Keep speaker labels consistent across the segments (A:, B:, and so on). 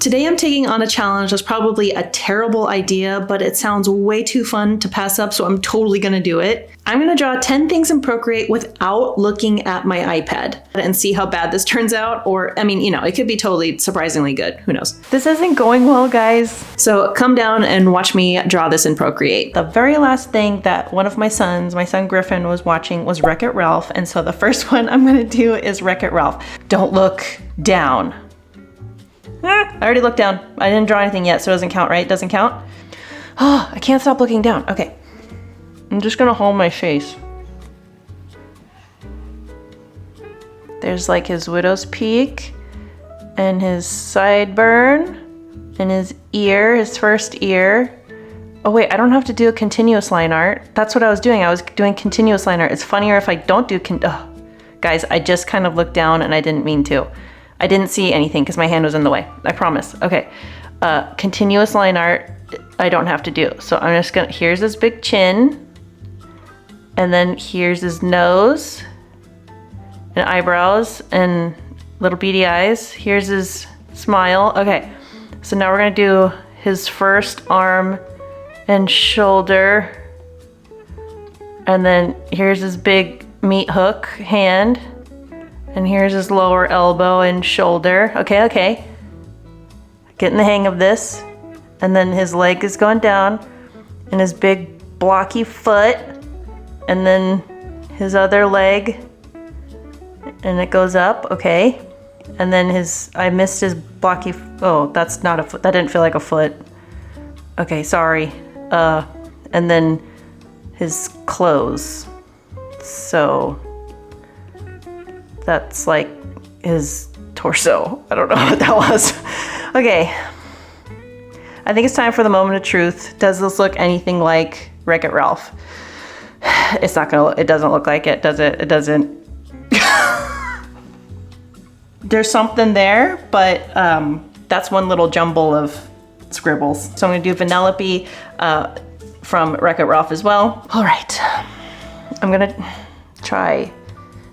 A: Today I'm taking on a challenge that's probably a terrible idea, but it sounds way too fun to pass up, so I'm totally gonna do it. I'm gonna draw 10 things in Procreate without looking at my iPad and see how bad this turns out, or, I mean, you know, it could be totally surprisingly good, who knows. This isn't going well, guys. So come down and watch me draw this in Procreate. The very last thing that one of my sons, my son Griffin, was watching was Wreck-It Ralph, and so the first one I'm gonna do is Wreck-It Ralph. Don't look down. I already looked down. I didn't draw anything yet, so it doesn't count, right? It doesn't count? Oh, I can't stop looking down. Okay. I'm just gonna hold my face. There's like his widow's peak and his sideburn and his ear, his first ear. Oh wait, I don't have to do a continuous line art. That's what I was doing. I was doing continuous line art. It's funnier if I don't do guys, I just kind of looked down and I didn't mean to. I didn't see anything because my hand was in the way. I promise. Okay. Continuous line art, I don't have to do. So I'm just gonna, here's his big chin. And then here's his nose and eyebrows and little beady eyes. Here's his smile. Okay. So now we're gonna do his first arm and shoulder. And then here's his big meat hook hand. And here's his lower elbow and shoulder. Okay. Getting the hang of this. And then his leg is going down and his big blocky foot. And then his other leg. And it goes up, okay. And then I missed his blocky, oh, that's not a foot. That didn't feel like a foot. Okay, sorry. And then his clothes. So that's like his torso. I don't know what that was. Okay. I think it's time for the moment of truth. Does this look anything like Wreck-It Ralph? It's not gonna, it doesn't look like it, does it? It doesn't. There's something there, but that's one little jumble of scribbles. So I'm gonna do Vanellope from Wreck-It Ralph as well. All right, I'm gonna try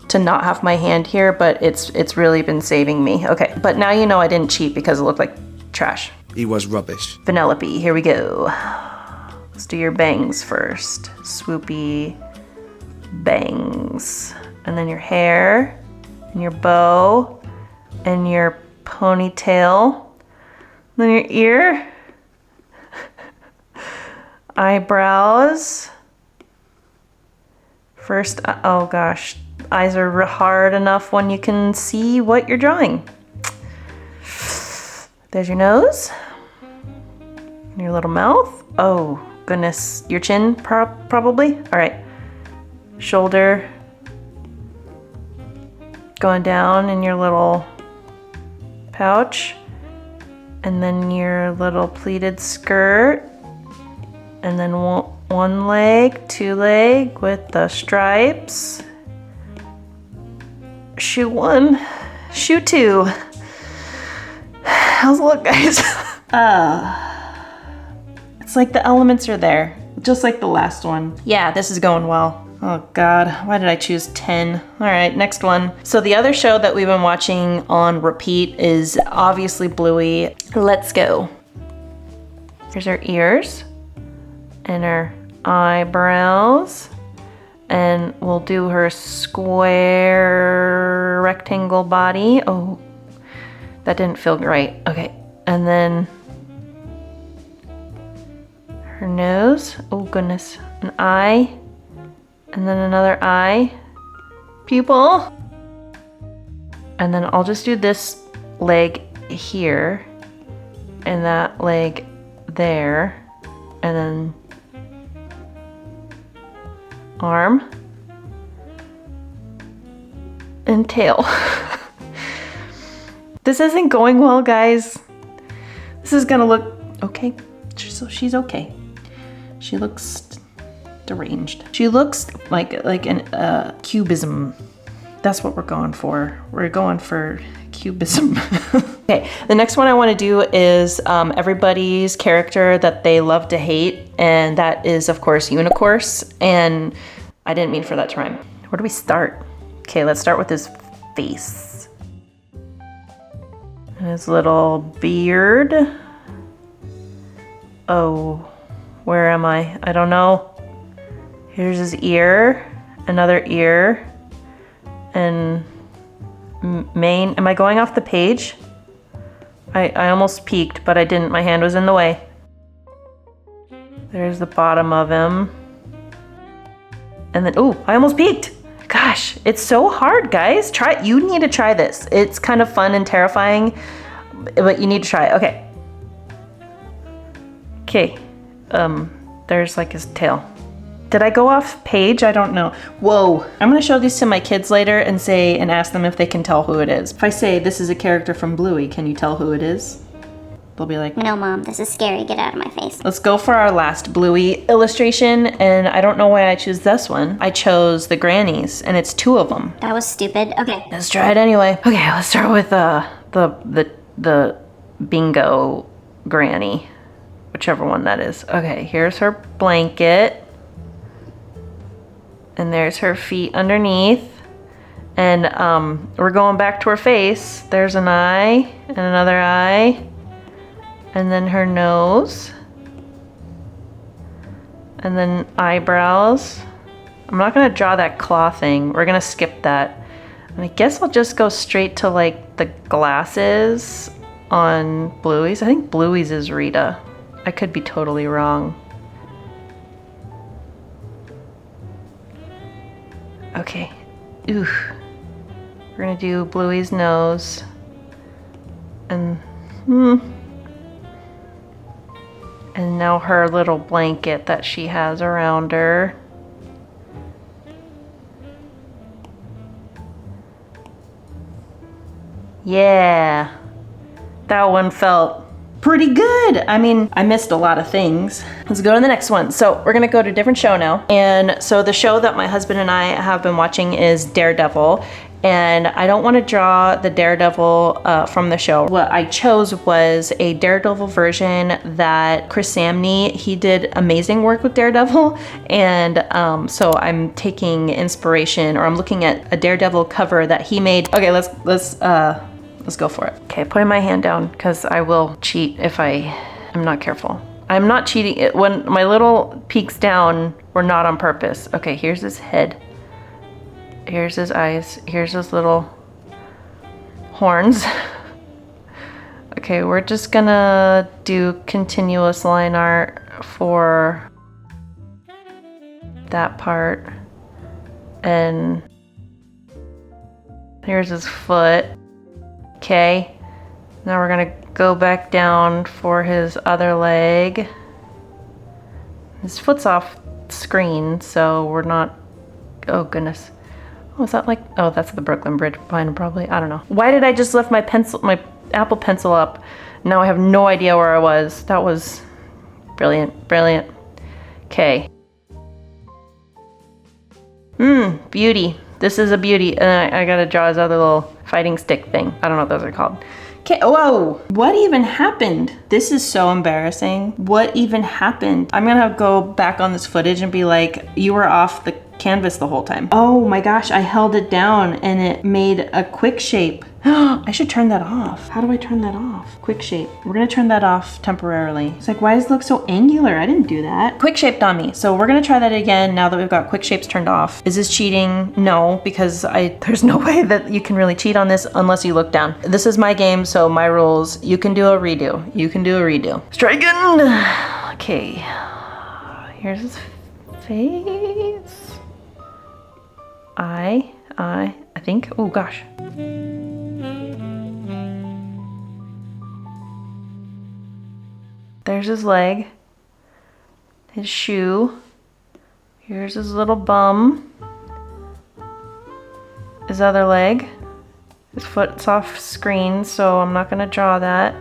A: to not have my hand here, but it's really been saving me. Okay, but now you know I didn't cheat because it looked like trash.
B: He was rubbish.
A: Vanellope, here we go. Let's do your bangs first. Swoopy bangs. And then your hair, and your bow, and your ponytail. Then your ear. Eyebrows. First, oh gosh. Eyes are hard enough when you can see what you're drawing. There's your nose. And your little mouth. Oh goodness, your chin probably. All right, shoulder. Going down in your little pouch. And then your little pleated skirt. And then one leg, two leg with the stripes. Shoe one, shoe two. How's it look, guys? It's like the elements are there, just like the last one. Yeah, this is going well. Oh God, why did I choose 10? All right, next one. So the other show that we've been watching on repeat is obviously Bluey. Let's go. Here's her ears and her eyebrows. And we'll do her square rectangle body. Oh, that didn't feel right. Okay, and then her nose. Oh goodness, an eye. And then another eye. Pupil. And then I'll just do this leg here. And that leg there. And then arm and tail. This isn't going well, guys. This is gonna look okay. So she's okay. She looks deranged. She looks like an cubism. That's what we're going for. We're going for cubism. Okay, the next one I want to do is everybody's character that they love to hate, and that is of course Unicorse. And I didn't mean for that to rhyme. Where do we start? Okay, let's start with his face. And his little beard. Oh, where am I? I don't know. Here's his ear, another ear, and mane. Am I going off the page? I almost peeked, but I didn't. My hand was in the way. There's the bottom of him. And then, oh, I almost peeked. Gosh, it's so hard, guys. You need to try this. It's kind of fun and terrifying, but you need to try it. Okay. Okay. There's like his tail. Did I go off page? I don't know. Whoa. I'm gonna show these to my kids later and ask them if they can tell who it is. If I say this is a character from Bluey, can you tell who it is? They'll be like,
B: no, Mom, this is scary. Get out of my face.
A: Let's go for our last Bluey illustration, and I don't know why I choose this one. I chose the Grannies, and it's 2 of them.
B: That was stupid. Okay.
A: Let's try it anyway. Okay, let's start with the bingo granny, whichever one that is. Okay, here's her blanket, and there's her feet underneath, and we're going back to her face. There's an eye and another eye. And then her nose. And then eyebrows. I'm not gonna draw that claw thing. We're gonna skip that. And I guess I'll just go straight to like the glasses on Bluey's. I think Bluey's is Rita. I could be totally wrong. Okay. Ooh. We're gonna do Bluey's nose. And and now her little blanket that she has around her. Yeah, that one felt pretty good. I mean, I missed a lot of things. Let's go to the next one. So we're gonna go to a different show now. And so the show that my husband and I have been watching is Daredevil. And I don't want to draw the Daredevil from the show. What I chose was a Daredevil version that Chris Samney, he did amazing work with Daredevil. And so I'm taking inspiration, or I'm looking at a Daredevil cover that he made. Okay, let's go for it. Okay, putting my hand down because I will cheat if I am not careful. I'm not cheating. When my little peeks down were not on purpose. Okay, here's his head. Here's his eyes. Here's his little horns. Okay, we're just gonna do continuous line art for that part. And here's his foot. Okay, now we're gonna go back down for his other leg. His foot's off screen, so we're not, oh goodness. Oh, is that like, oh, that's the Brooklyn Bridge behind him probably. I don't know. Why did I just lift my Apple Pencil up? Now I have no idea where I was. That was brilliant, brilliant. Okay. Beauty. This is a beauty. And I gotta draw his other little fighting stick thing. I don't know what those are called. Okay, whoa, what even happened? This is so embarrassing. What even happened? I'm gonna go back on this footage and be like, you were off the canvas the whole time. Oh my gosh, I held it down and it made a quick shape. I should turn that off. How do I turn that off? Quick shape. We're gonna turn that off temporarily. It's like, why does it look so angular? I didn't do that. Quick shaped on me. So we're gonna try that again now that we've got quick shapes turned off. Is this cheating? No, because there's no way that you can really cheat on this unless you look down. This is my game, so my rules. You can do a redo. You can do a redo. Let's try again. Okay. Here's his face. I think. Oh gosh. There's his leg, his shoe. Here's his little bum. His other leg. His foot's off screen, so I'm not gonna draw that.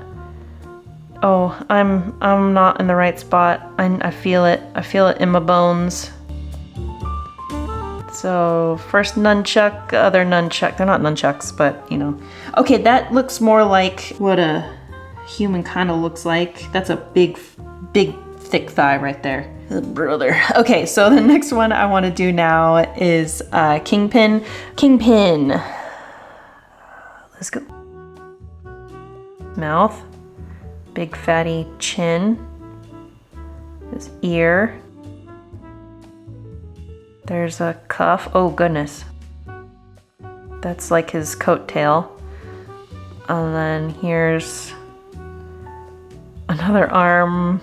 A: Oh, I'm not in the right spot. I feel it. I feel it in my bones. So first nunchuck, other nunchuck. They're not nunchucks, but you know. Okay, that looks more like what a human kind of looks like. That's a big, thick thigh right there. Brother. Okay, so the next one I want to do now is Kingpin. Kingpin. Let's go. mouth, big fatty chin, his ear. There's a cuff. Oh goodness. That's like his coattail. And then here's another arm,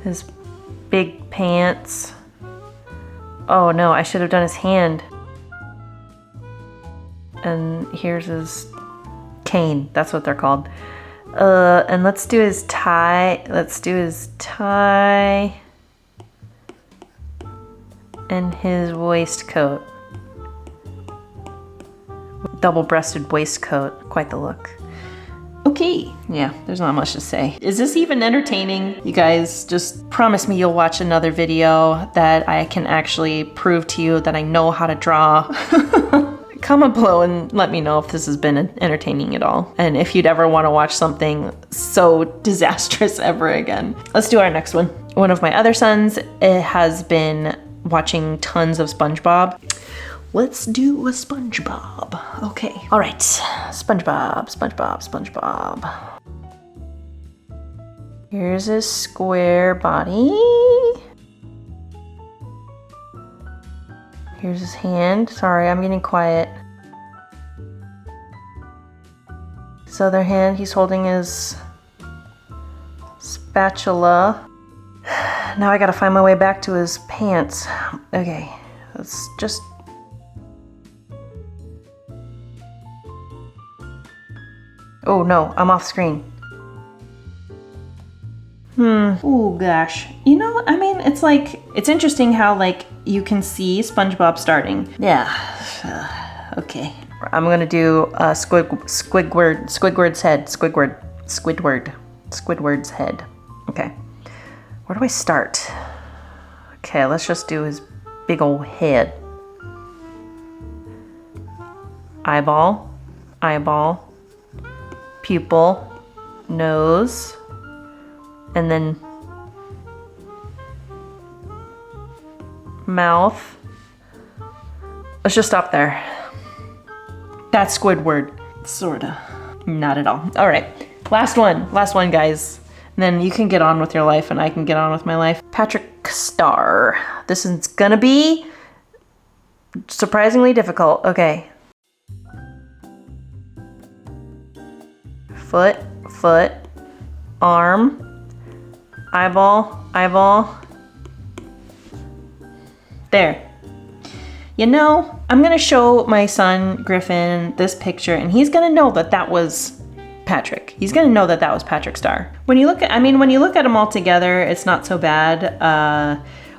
A: his big pants. Oh no, I should have done his hand. And here's his cane, that's what they're called. And let's do his tie. Let's do his tie and his waistcoat. Double-breasted waistcoat, quite the look. Okay, yeah, there's not much to say. Is this even entertaining? You guys just promise me you'll watch another video that I can actually prove to you that I know how to draw. Comment below and let me know if this has been entertaining at all. And if you'd ever want to watch something so disastrous ever again. Let's do our next one. One of my other sons has been watching tons of Spongebob. Let's do a Spongebob. Okay. All right. Spongebob, Spongebob, Spongebob. Here's his square body. Here's his hand. Sorry, I'm getting quiet. His other hand, he's holding his spatula. Now I gotta find my way back to his pants. Okay. Let's just... Oh no, I'm off screen. Oh gosh. You know, I mean, it's like, it's interesting how like you can see SpongeBob starting. Yeah. Okay. I'm gonna do Squidward's head. Squidward's head. Okay. Where do I start? Okay, let's just do his big old head. Eyeball. Eyeball. Pupil, nose, and then mouth. Let's just stop there. That's Squidward. Sorta. Not at all. All right, last one, guys. And then you can get on with your life and I can get on with my life. Patrick Star. This is gonna be surprisingly difficult. Okay. Foot, foot, arm, eyeball, eyeball. There. You know, I'm gonna show my son Griffin this picture and he's gonna know that that was Patrick. He's gonna know that that was Patrick Star. When you look at, when you look at them all together, it's not so bad,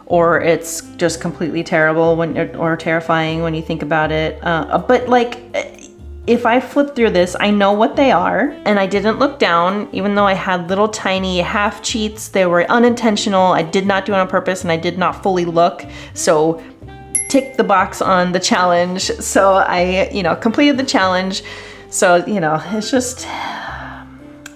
A: or it's just completely terrible or terrifying when you think about it. But like, if I flip through this, I know what they are, and I didn't look down, even though I had little tiny half cheats. They were unintentional. I did not do it on purpose, and I did not fully look. So tick the box on the challenge. So I, completed the challenge. So, it's just,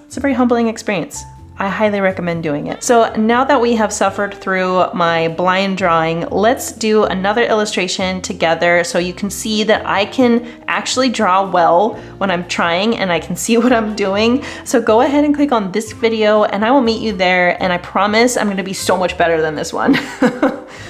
A: it's a very humbling experience. I highly recommend doing it. So now that we have suffered through my blind drawing, let's do another illustration together so you can see that I can actually draw well when I'm trying and I can see what I'm doing. So go ahead and click on this video and I will meet you there, and I promise I'm gonna be so much better than this one.